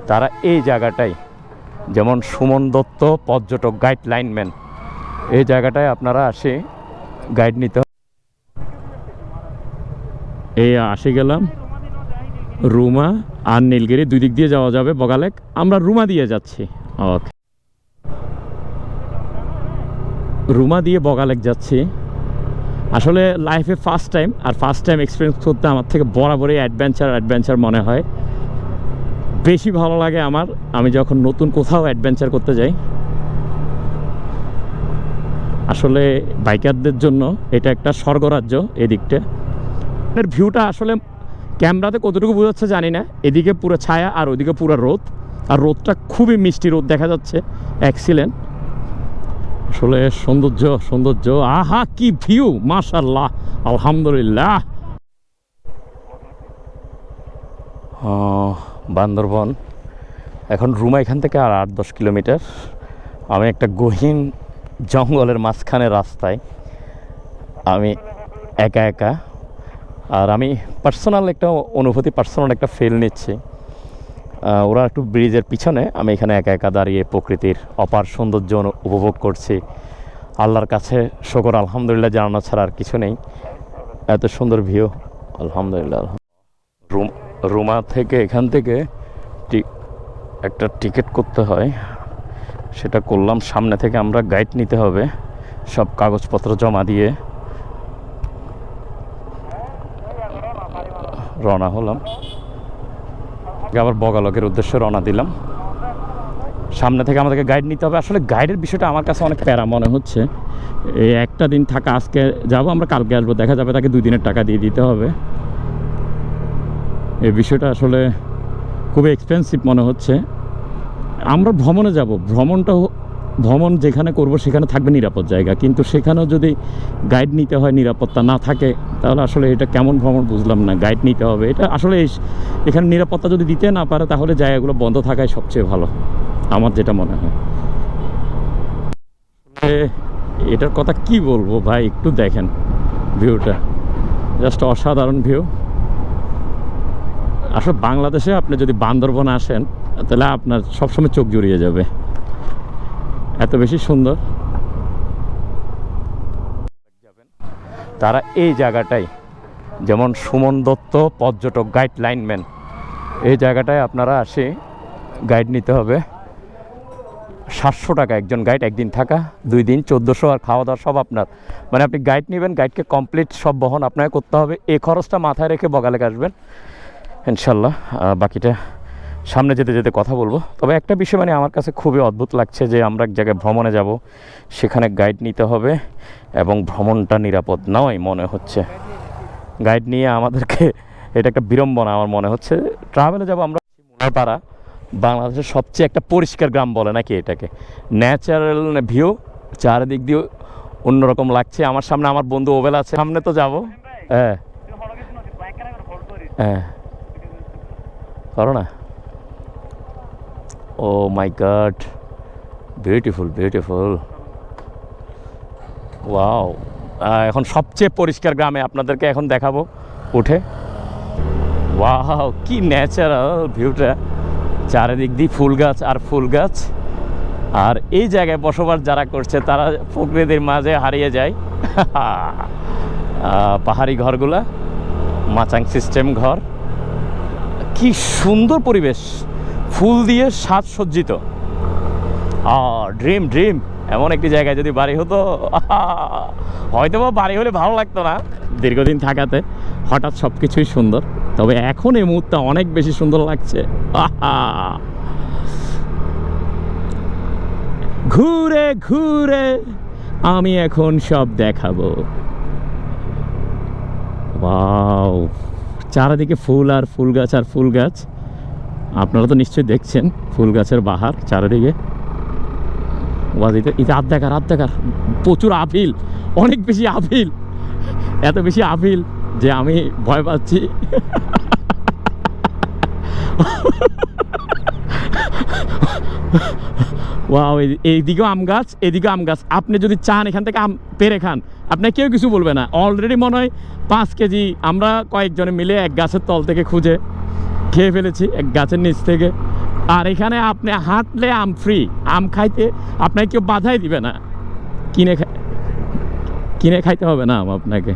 তারা এই জায়গাটাই, যেমন সুমন দত্ত পর্যটক গাইড লাইনম্যান, এই জায়গাটায় আপনারা আসে গাইড নিতে। এই আসে গেলাম রুমা আর নীলগিরি, দুই দিক দিয়ে যাওয়া যাবে বগালেক। আমরা রুমা দিয়ে যাচ্ছি। ওকে, রুমা দিয়ে বগালেক যাচ্ছি। আসলে লাইফে ফার্স্ট টাইম, আর ফার্স্ট টাইম এক্সপিরিয়েন্স করতে আমার থেকে বরাবরই অ্যাডভেঞ্চার মনে হয়। বেশি ভালো লাগে আমার, আমি যখন নতুন কোথাও অ্যাডভেঞ্চার করতে যাই। আসলে বাইকারদের জন্য এটা একটা স্বর্গরাজ্য। এদিকটা এর ভিউটা আসলে ক্যামেরাতে কতটুকু বোঝাচ্ছে জানি না। এদিকে পুরো ছায়া আর ওদিকে পুরো রোদ, আর রোদটা খুবই মিষ্টি রোদ দেখা যাচ্ছে, এক্সিলেন্ট। আসলে সৌন্দর্য, আহা কি ভিউ, মাশাআল্লাহ, আলহামদুলিল্লাহ। বান্দরবন, এখন রুমা এখান থেকে আর 8-10 কিলোমিটার। আমি একটা গহীন জঙ্গলের মাঝখানে রাস্তায়, আমি একা, আর আমি পার্সোনাল একটা অনুভূতি, পার্সোনাল একটা ফিল নিচ্ছি। ওরা একটু ব্রিজের পিছনে, আমি এখানে একা দাঁড়িয়ে প্রকৃতির অপার সৌন্দর্য উপভোগ করছি। আল্লাহর কাছে শুকর আলহামদুলিল্লাহ জানানো ছাড়া আর কিছু নেই। এত সুন্দর ভিউ, আলহামদুলিল্লাহ। রুমা থেকে এখান থেকে একটা টিকিট করতে হয়, সেটা করলাম। সামনে থেকে আমরা গাইড নিতে হবে, সব কাগজপত্র জমা দিয়ে রওনা হলাম। আবার বগালকের উদ্দেশ্যে রওনা দিলাম। সামনে থেকে আমাদেরকে গাইড নিতে হবে। আসলে গাইডের বিষয়টা আমার কাছে অনেক প্যারা মনে হচ্ছে। এই একটা দিন থাকা, আজকে যাব আমরা, কালকে আসবো, দেখা যাবে তাকে 2 দিনের টাকা দিয়ে দিতে হবে। এই বিষয়টা আসলে খুবই এক্সপেন্সিভ মনে হচ্ছে। আমরা ভ্রমণে যাব, ভ্রমণ যেখানে করব সেখানে থাকবে নিরাপদ জায়গা, কিন্তু সেখানেও যদি গাইড নিতে হয়, নিরাপত্তা না থাকে, তাহলে আসলে এটা কেমন ভ্রমণ বুঝলাম না। গাইড নিতে হবে, এটা আসলে এখানে নিরাপত্তা যদি দিতে না পারে, তাহলে জায়গাগুলো বন্ধ থাকাই সবচেয়ে ভালো, আমার যেটা মনে হয়। এটার কথা কি বলবো ভাই, একটু দেখেন ভিউটা, জাস্ট অসাধারণ ভিউ। আসলে বাংলাদেশে আপনি যদি বান্দরবন আসেন, তাহলে আপনার সবসময় চোখ জুড়িয়ে যাবে, এত বেশি সুন্দর। তারা এই জায়গাটাই, যেমন সুমন দত্ত পর্যটক গাইড লাইনম্যান, এই জায়গাটায় আপনারা আসে গাইড নিতে হবে। 700 টাকা একজন গাইড, একদিন থাকা, 2 দিন 1400, আর খাওয়া দাওয়া সব আপনার। মানে আপনি গাইড নেবেন, গাইডকে কমপ্লিট সব বহন আপনাকে করতে হবে। এই খরচটা মাথায় রেখে বগালেক আসবেন ইনশাল্লাহ। বাকিটা সামনে যেতে যেতে কথা বলবো। তবে একটা বিষয় মানে আমার কাছে খুবই অদ্ভুত লাগছে, যে আমরা এক জায়গায় ভ্রমণে যাব, সেখানে গাইড নিতে হবে এবং ভ্রমণটা নিরাপদ নয় মনে হচ্ছে। গাইড নিয়ে আমাদেরকে, এটা একটা বিড়ম্বনা আমার মনে হচ্ছে। ট্রাভেলে যাব আমরা, মুলাপাড়া বাংলাদেশের সবচেয়ে একটা পরিষ্কার গ্রাম বলে নাকি এটাকে। ন্যাচারাল ভিউ, চারিদিক দিয়ে অন্যরকম লাগছে। আমার সামনে আমার বন্ধু ওবেল আছে, সামনে তো যাব। হ্যাঁ করো না। ও মাই গড, বিউটিফুল ওয়াও। এখন সবচেয়ে পরিষ্কার গ্রামে আপনাদেরকে এখন দেখাবো উঠে। ওয়াও, কি ন্যাচারাল ভিউটা, চারিদিক দিয়ে ফুল গাছ আর ফুল গাছ। আর এই জায়গায় বসবাস যারা করছে, তারা প্রকৃতির মাঝে হারিয়ে যায়। পাহাড়ি ঘরগুলা, মাচাং সিস্টেম ঘর, কি সুন্দর পরিবেশ, ফুল দিয়ে সাজসজ্জিত। ড্রিম এমন একটি জায়গায় যদি বাড়ি হতো, হয়তো বা বাড়ি হলে ভালো লাগতো না দীর্ঘদিন থাকাতে। হঠাৎ সব কিছুই সুন্দর, তবে এখন এই মুহূর্তে অনেক বেশি সুন্দর লাগছে। ঘুরে ঘুরে আমি এখন সব দেখাবো। ওয়াও, চারিদিকে ফুল আর ফুল গাছ আর ফুল গাছ। আপনারা তো নিশ্চয়ই দেখছেন ফুল গাছের বাহার চারিদিকে। রাত দেখার প্রচুর আপিল, অনেক বেশি আপিল, এত বেশি আপিল যে আমি ভয় পাচ্ছি। ওয়াও, এইদিকেও আম গাছ, এদিকেও আম গাছ। আপনি যদি চান এখান থেকে আম পেরে খান, আপনার কেউ কিছু বলবে না। অলরেডি মনে হয় 5 কেজি আমরা কয়েকজনে মিলে এক গাছের তল থেকে খুঁজে খেয়ে ফেলেছি এক গাছের নিচ থেকে। আর এখানে আপনি হাঁটলে আম ফ্রি, আম খাইতে আপনাকে কেউ বাধাই দিবে না, কিনে খাইতে হবে না আম আপনাকে।